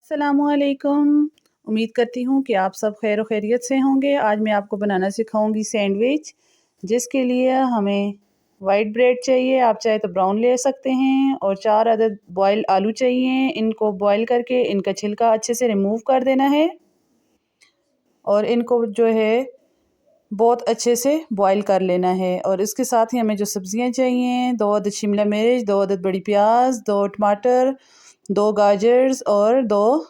अस्सलामुअलैकुम। उम्मीद करती हूँ कि आप सब खैर खैरियत से होंगे। आज मैं आपको बनाना सिखाऊंगी सैंडविच, जिसके लिए हमें वाइट ब्रेड चाहिए, आप चाहे तो ब्राउन ले सकते हैं, और 4 अदद बॉयल आलू चाहिए। इनको बॉयल करके इनका छिलका अच्छे से रिमूव कर देना है और इनको जो है बहुत अच्छे से बॉयल कर लेना है। और इसके साथ ही हमें जो सब्जियां चाहिए, 2 अदद शिमला मिर्च, 2 अदद बड़ी प्याज, 2 टमाटर, 2 गाजर्स और 2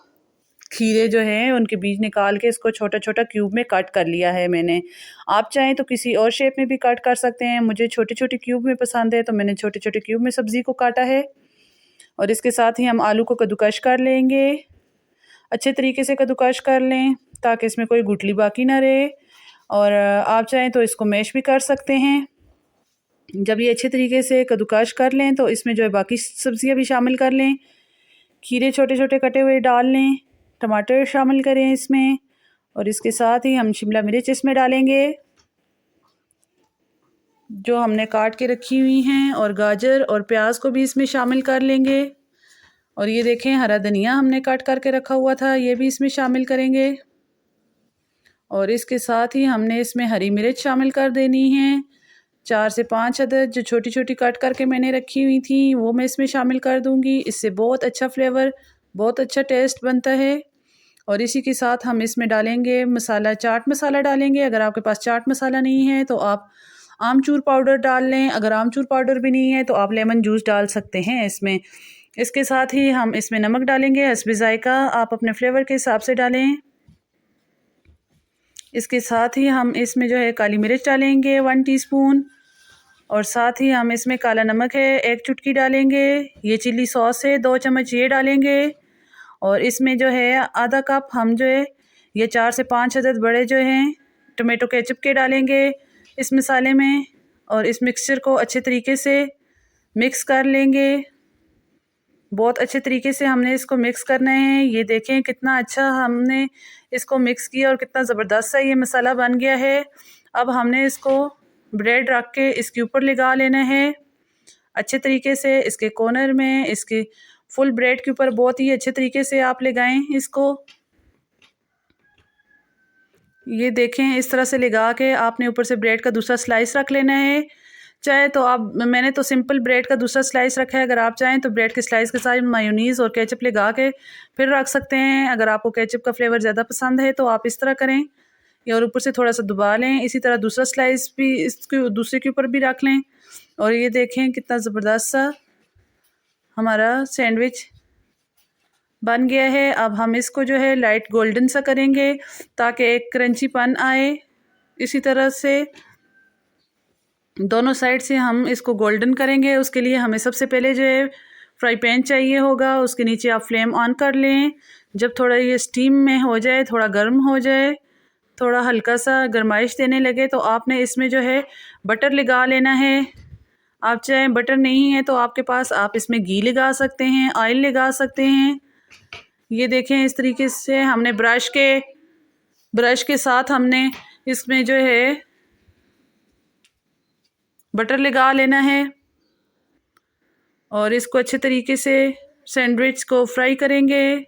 खीरे जो हैं उनके बीज निकाल के इसको छोटा छोटा क्यूब में कट कर लिया है मैंने। आप चाहें तो किसी और शेप में भी कट कर सकते हैं। मुझे छोटे छोटे क्यूब में पसंद है तो मैंने छोटे छोटे क्यूब में सब्ज़ी को काटा है। और इसके साथ ही हम आलू को कद्दूकश कर लेंगे। अच्छे तरीके से कद्दूकश कर लें ताकि इसमें कोई गुठली बाकी ना रहे। और आप चाहें तो इसको मैश भी कर सकते हैं। जब ये अच्छे तरीके से कद्दूकश कर लें तो इसमें जो है बाकी सब्ज़ियाँ भी शामिल कर लें। खीरे छोटे छोटे कटे हुए डाल लें, टमाटर शामिल करें इसमें, और इसके साथ ही हम शिमला मिर्च इसमें डालेंगे जो हमने काट के रखी हुई हैं, और गाजर और प्याज को भी इसमें शामिल कर लेंगे। और ये देखें हरा धनिया हमने काट करके रखा हुआ था, ये भी इसमें शामिल करेंगे। और इसके साथ ही हमने इसमें हरी मिर्च शामिल कर देनी है, 4 से 5 अदद जो छोटी छोटी कट करके मैंने रखी हुई थी वो मैं इसमें शामिल कर दूंगी। इससे बहुत अच्छा फ्लेवर, बहुत अच्छा टेस्ट बनता है। और इसी के साथ हम इसमें डालेंगे मसाला, चाट मसाला डालेंगे। अगर आपके पास चाट मसाला नहीं है तो आप आमचूर पाउडर डाल लें। अगर आमचूर पाउडर भी नहीं है तो आप लेमन जूस डाल सकते हैं इसमें। इसके साथ ही हम इसमें नमक डालेंगे हस्बे ज़ायका, आप अपने फ्लेवर के हिसाब से डालें। इसके साथ ही हम इसमें जो है काली मिर्च डालेंगे 1 टीस्पून, और साथ ही हम इसमें काला नमक है 1 चुटकी डालेंगे। ये चिली सॉस है 2 चम्मच ये डालेंगे। और इसमें जो है आधा कप हम जो है ये 4 से 5 अदद बड़े जो हैं टोमेटो केचप के डालेंगे इस मसाले में। और इस मिक्सचर को अच्छे तरीके से मिक्स कर लेंगे। बहुत अच्छे तरीके से हमने इसको मिक्स करना है। ये देखें कितना अच्छा हमने इसको मिक्स किया और कितना ज़बरदस्त सा ये मसाला बन गया है। अब हमने इसको ब्रेड रख के इसके ऊपर लगा लेना है अच्छे तरीके से, इसके कॉर्नर में, इसके फुल ब्रेड के ऊपर बहुत ही अच्छे तरीके से आप लगाएं इसको। ये देखें इस तरह से लगा के आपने ऊपर से ब्रेड का दूसरा स्लाइस रख लेना है। चाहे तो आप, मैंने तो सिंपल ब्रेड का दूसरा स्लाइस रखा है, अगर आप चाहें तो ब्रेड के स्लाइस के साथ मायोनीज़ और केचप लगा के फिर रख सकते हैं। अगर आपको केचप का फ्लेवर ज़्यादा पसंद है तो आप इस तरह करें, या और ऊपर से थोड़ा सा दबा लें। इसी तरह दूसरा स्लाइस भी इसके दूसरे के ऊपर भी रख लें। और ये देखें कितना ज़बरदस्त सा हमारा सैंडविच बन गया है। अब हम इसको जो है लाइट गोल्डन सा करेंगे ताकि एक क्रंचीपन आए। इसी तरह से दोनों साइड से हम इसको गोल्डन करेंगे। उसके लिए हमें सबसे पहले जो है फ्राई पैन चाहिए होगा, उसके नीचे आप फ्लेम ऑन कर लें। जब थोड़ा ये स्टीम में हो जाए, थोड़ा गर्म हो जाए, थोड़ा हल्का सा गर्माइश देने लगे तो आपने इसमें जो है बटर लगा लेना है। आप चाहे बटर नहीं है तो आपके पास आप इसमें घी लगा सकते हैं, ऑयल लगा सकते हैं। ये देखें इस तरीके से हमने ब्रश के साथ हमने इसमें जो है बटर लगा लेना है। और इसको अच्छे तरीके से सैंडविच को फ्राई करेंगे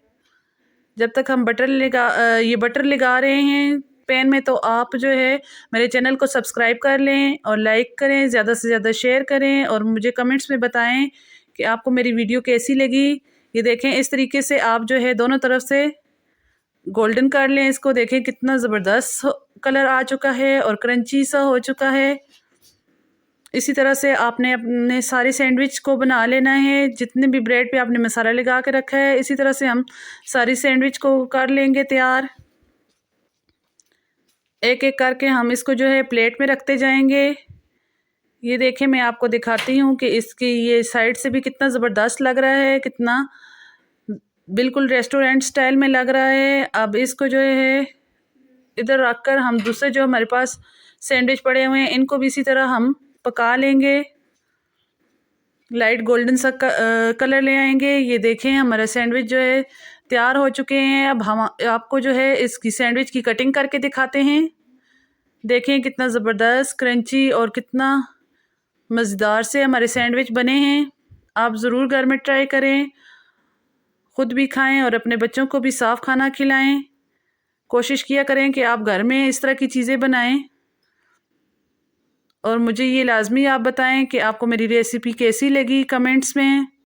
जब तक हम ये बटर लगा रहे हैं पैन में। तो आप जो है मेरे चैनल को सब्सक्राइब कर लें और लाइक करें, ज़्यादा से ज़्यादा शेयर करें, और मुझे कमेंट्स में बताएं कि आपको मेरी वीडियो कैसी लगी। ये देखें इस तरीके से आप जो है दोनों तरफ से गोल्डन कर लें इसको। देखें कितना ज़बरदस्त कलर आ चुका है और क्रंची सा हो चुका है। इसी तरह से आपने अपने सारे सैंडविच को बना लेना है। जितने भी ब्रेड पे आपने मसाला लगा के रखा है इसी तरह से हम सारी सैंडविच को कर लेंगे तैयार। एक एक करके हम इसको जो है प्लेट में रखते जाएंगे। ये देखें मैं आपको दिखाती हूँ कि इसकी ये साइड से भी कितना ज़बरदस्त लग रहा है, कितना बिल्कुल रेस्टोरेंट स्टाइल में लग रहा है। अब इसको जो है इधर रख कर हम दूसरे जो हमारे पास सैंडविच पड़े हुए हैं इनको भी इसी तरह हम पका लेंगे, लाइट गोल्डन सा कलर ले आएंगे। ये देखें हमारा सैंडविच जो है तैयार हो चुके हैं। अब हम आपको जो है इसकी सैंडविच की कटिंग करके दिखाते हैं। देखें कितना ज़बरदस्त क्रंची और कितना मज़ेदार से हमारे सैंडविच बने हैं। आप ज़रूर घर में ट्राई करें। ख़ुद भी खाएं और अपने बच्चों को भी साफ़ खाना खिलाएं। कोशिश किया करें कि आप घर में इस तरह की चीज़ें बनाएं और मुझे ये लाजमी आप बताएं कि आपको मेरी रेसिपी कैसी लगी कमेंट्स में।